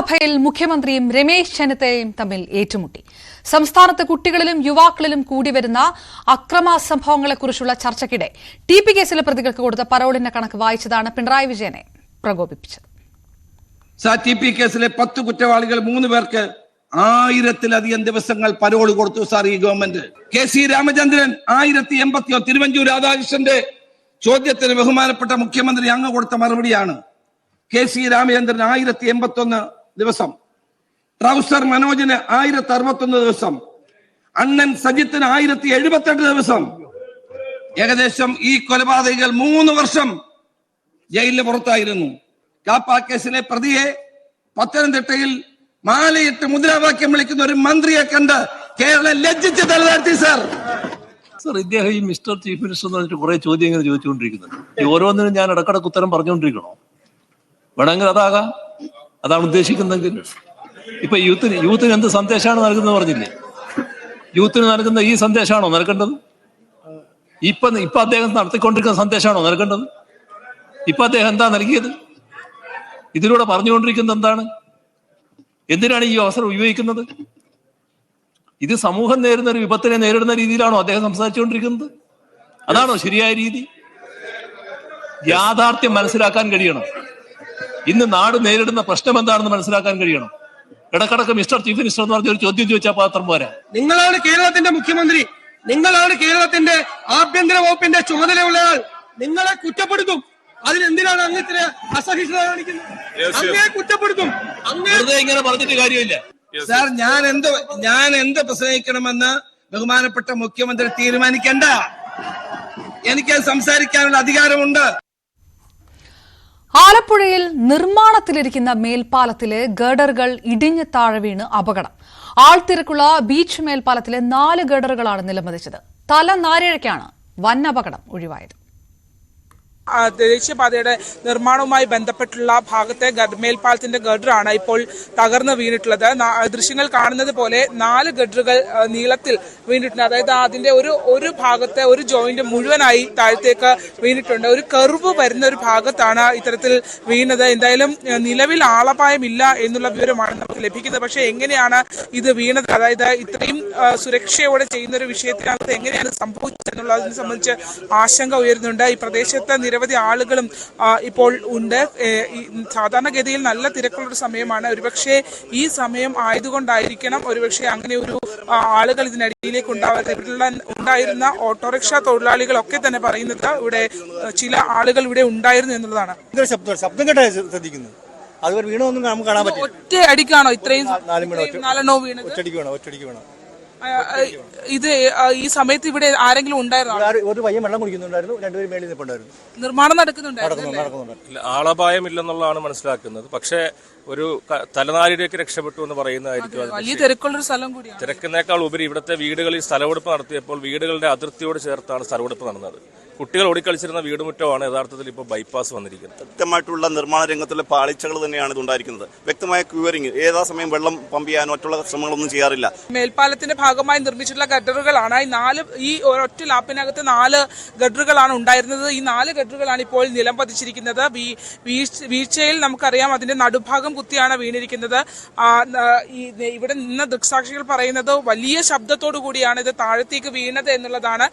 നിയമസഭയിൽ മുഖ്യമന്ത്രിയും രമേശ് ചെന്നിത്തലയും തമ്മിൽ ഏറ്റുമുട്ടി. സംസ്ഥാനത്ത് കുട്ടികളിലും യുവാക്കളിലും കൂടിവരുന്ന അക്രമ സംഭവങ്ങളെക്കുറിച്ചുള്ള ചർച്ചയ്ക്കിടെ TP കേസിലെ പ്രതികൾക്ക് കൊടുത്ത പരോളിന്റെ കണക്ക് വായിച്ചതാണ് പിണറായി വിജയനെ പ്രകോപിപ്പിച്ചത്. TP കേസിലെ 10 കുറ്റവാളികൾ 3 പേർക്ക് 1000-ലധികം ദിവസങ്ങൾ പരോൾ കൊടുത്തു സാർ ഈ ഗവൺമെന്റ്. KC രാമചന്ദ്രൻ 1081. തിരുവഞ്ചൂർ രാധാകൃഷ്ണന്റെ ചോദ്യത്തിന് ബഹുമാനപ്പെട്ട മുഖ്യമന്ത്രി അങ്ങ് കൊടുത്ത മറുപടിയാണ്. KC രാമചന്ദ്രൻ 1081 ദിവസം, ട്രൗസർ മനോജിന് 1061 ദിവസം, അണ്ണൻ സജിത്തിന് 1078 ദിവസം. ഏകദേശം ഈ കൊലപാതകികൾ 3 വർഷം ജയിലിന് പുറത്തായിരുന്നു. കാപ്പ കേസിലെ പ്രതിയെ പത്തനംതിട്ടയിൽ മാലയിട്ട് മുദ്രാവാക്യം വിളിക്കുന്ന ഒരു മന്ത്രിയെ കണ്ട് കേരളം ലജ്ജിച്ച് തലതാഴ്ത്തി സാർ. ഇദ്ദേഹം ഈ മിസ്റ്റർ ചീഫ് മിനിസ്റ്റർ എന്ന് പറഞ്ഞിട്ട് കുറെ ചോദ്യങ്ങൾ ചോദിച്ചുകൊണ്ടിരിക്കുന്നുണ്ട്. ഈ ഓരോന്നിനും ഞാൻ ഇടക്കിടക്ക് ഉത്തരം പറഞ്ഞുകൊണ്ടിരിക്കണോ? വേണമെങ്കിൽ അതാകാം, അതാണ് ഉദ്ദേശിക്കുന്നതെങ്കിൽ. ഇപ്പൊ യൂത്തിന് എന്ത് സന്ദേശമാണ് നൽകുന്നത് പറഞ്ഞില്ലേ? യൂത്തിന് നൽകുന്ന ഈ സന്ദേശമാണോ നൽകേണ്ടത്? ഇപ്പൊ അദ്ദേഹം നടത്തിക്കൊണ്ടിരിക്കുന്ന സന്ദേശമാണോ നൽകേണ്ടത്? ഇപ്പൊ അദ്ദേഹം എന്താ നൽകിയത്? ഇതിലൂടെ പറഞ്ഞുകൊണ്ടിരിക്കുന്നത് എന്താണ്? എന്തിനാണ് ഈ അവസരം ഉപയോഗിക്കുന്നത്? ഇത് സമൂഹം നേരിടുന്ന ഒരു വിപത്തിനെ നേരിടുന്ന രീതിയിലാണോ അദ്ദേഹം സംസാരിച്ചുകൊണ്ടിരിക്കുന്നത്? അതാണോ ശരിയായ രീതി? യാഥാർത്ഥ്യം മനസ്സിലാക്കാൻ കഴിയണം. ഇന്ന് നാട് നേരിടുന്ന പ്രശ്നം എന്താണെന്ന് മനസ്സിലാക്കാൻ കഴിയണം. ഇടക്കിടക്ക് മിസ്റ്റർ ചീഫ് മിനിസ്റ്റർ എന്ന് പറഞ്ഞ ഒരു ചോദ്യം ചോദിച്ചാൽ പാത്രം പോരാ. നിങ്ങളാണ് കേരളത്തിന്റെ മുഖ്യമന്ത്രി, നിങ്ങളാണ് കേരളത്തിന്റെ ആഭ്യന്തര വകുപ്പിന്റെ ചുമതലയുള്ളയാൾ. നിങ്ങളെ കുറ്റപ്പെടുത്തും. അതിനെന്തിനാണ് അങ്ങ് ഇത്ര അസഹിഷ്ണുത കാണിക്കുന്നത്? അങ്ങേ കുറ്റപ്പെടുത്തും. വെറുതെ ഇങ്ങനെ പറഞ്ഞിട്ട് കാര്യമില്ല സാർ. ഞാൻ എന്ത് പ്രസംഗിക്കണമെന്ന് ബഹുമാനപ്പെട്ട മുഖ്യമന്ത്രി തീരുമാനിക്കണ്ട. എനിക്ക് സംസാരിക്കാനുള്ള അധികാരമുണ്ട്. ആലപ്പുഴയിൽ നിർമ്മാണത്തിലിരിക്കുന്ന മേൽപ്പാലത്തിലെ ഗർഡറുകൾ ഇടിഞ്ഞ് താഴെ വീണ് അപകടം. ആൾത്തിരക്കുള്ള ബീച്ച് മേൽപ്പാലത്തിലെ 4 ഗർഡറുകളാണ് നിലംപതിച്ചത്. തല നാരിഴയ്ക്കാണ് വൻ അപകടം ഒഴിവായത്. ദേശീയപാതയുടെ നിർമ്മാണവുമായി ബന്ധപ്പെട്ടുള്ള ഭാഗത്തെ മേൽപ്പാലത്തിന്റെ ഗഡറാണ് ഇപ്പോൾ തകർന്ന് വീണിട്ടുള്ളത്. ദൃശ്യങ്ങൾ കാണുന്നത് പോലെ 4 ഗഡറുകൾ നീളത്തിൽ വീണിട്ടുണ്ട്. അതായത് അതിന്റെ ഒരു ഭാഗത്തെ ഒരു ജോയിന്റ് മുഴുവനായി താഴത്തേക്ക് വീണിട്ടുണ്ട്. ഒരു കർവ് വരുന്ന ഒരു ഭാഗത്താണ് ഇത്തരത്തിൽ വീണത്. എന്തായാലും നിലവിൽ ആളപായമില്ല എന്നുള്ള വിവരമാണ് നമുക്ക് ലഭിക്കുന്നത്. പക്ഷേ എങ്ങനെയാണ് ഇത് വീണത്, അതായത് ഇത്രയും സുരക്ഷയോടെ ചെയ്യുന്ന ഒരു വിഷയത്തിനകത്ത് എങ്ങനെയാണ് സംഭവിച്ചത് എന്നുള്ളതിനെ സംബന്ധിച്ച് ആശങ്ക ഉയരുന്നുണ്ട്. ഈ പ്രദേശത്ത് നിരവധി ആളുകളും ഇപ്പോൾ ഉണ്ട്. സാധാരണഗതിയിൽ നല്ല തിരക്കുള്ളൊരു സമയമാണ്. ഒരുപക്ഷെ ഈ സമയം ആയതുകൊണ്ടായിരിക്കണം ഒരുപക്ഷെ അങ്ങനെ ഒരു ആളുകൾ ഇതിനടിയിലേക്ക് ഉണ്ടാവുന്നത്. ഇവിടെ ഉണ്ടായിരുന്ന ഓട്ടോറിക്ഷ തൊഴിലാളികളൊക്കെ തന്നെ പറയുന്നത് ഇവിടെ ചില ആളുകൾ ഇവിടെ ഉണ്ടായിരുന്നു എന്നുള്ളതാണ്. ശബ്ദം കേട്ടാ ശ്രദ്ധിക്കുന്നത്. അതുപോലെ വീണൊന്നും നമുക്ക് കാണാൻ പറ്റില്ല. ഒറ്റ അടിക്കാണോ ഇത്രയും 4 വീണത്? ഒറ്റടിക്ക് വേണം. ഇത് ഈ സമയത്ത് ഇവിടെ ആരെങ്കിലും ഉണ്ടായിരുന്നോ? ഒരു പയ്യൻ വെള്ളം കുടിക്കുന്നുണ്ടായിരുന്നു, 2 പേര് മേളിൽ നിൽപ്പുണ്ടായിരുന്നു. നിർമ്മാണം നടക്കുന്നുണ്ട്. ആളപായമില്ലെന്നുള്ളതാണ് മനസ്സിലാക്കുന്നത്. പക്ഷേ ഒരു തലനാരിഴയ്ക്ക് രക്ഷപ്പെട്ടു എന്ന് പറയുന്നതായിരിക്കും. വലിയ തിരക്കുള്ളൊരു സ്ഥലം കൂടിയാണ്. തിരക്കിനേക്കാൾ ഉപരി ഇവിടുത്തെ വീടുകളിൽ സ്ഥലമെടുപ്പ് നടത്തിയപ്പോൾ വീടുകളുടെ അതിർത്തിയോട് ചേർത്താണ് സ്ഥലമെടുപ്പ് നടന്നത്. കുട്ടികൾ ഓടിക്കളിച്ചിരുന്ന വീടുമുറ്റമാണ് യഥാർത്ഥത്തിൽ ഇപ്പോൾ ബൈപ്പാസ് വന്നിരിക്കുന്നത്. കൃത്യമായിട്ടുള്ള നിർമ്മാണ രംഗത്തുള്ള പാളിച്ചകൾ തന്നെയാണ് ഇതുണ്ടായിരിക്കുന്നത്. വ്യക്തമായ ക്യൂറിംഗ്, ഏതാ സമയം വെള്ളം പമ്പ് ചെയ്യാനോ മറ്റുള്ള ശ്രമങ്ങളൊന്നും ചെയ്യാറില്ല. മേൽപ്പാലത്തിന്റെ ഭാഗമായി നിർമ്മിച്ചിട്ടുള്ള ഗഡറുകളാണ് ഈ ഒരൊറ്റ ലാപ്പിനകത്ത് 4 ഗഡറുകളാണ് ഉണ്ടായിരുന്നത്. ഈ 4 ഗഡറുകളാണ് ഇപ്പോൾ നിലം പതിച്ചിരിക്കുന്നത്. വീഴ്ചയിൽ നമുക്കറിയാം അതിന്റെ നടുഭാഗം കുത്തിയാണ് വീണിരിക്കുന്നത്. ഇവിടെ നിന്ന് ദൃക്സാക്ഷികൾ പറയുന്നത് വലിയ ശബ്ദത്തോടു കൂടിയാണ് ഇത് താഴത്തേക്ക് വീണത് എന്നുള്ളതാണ്.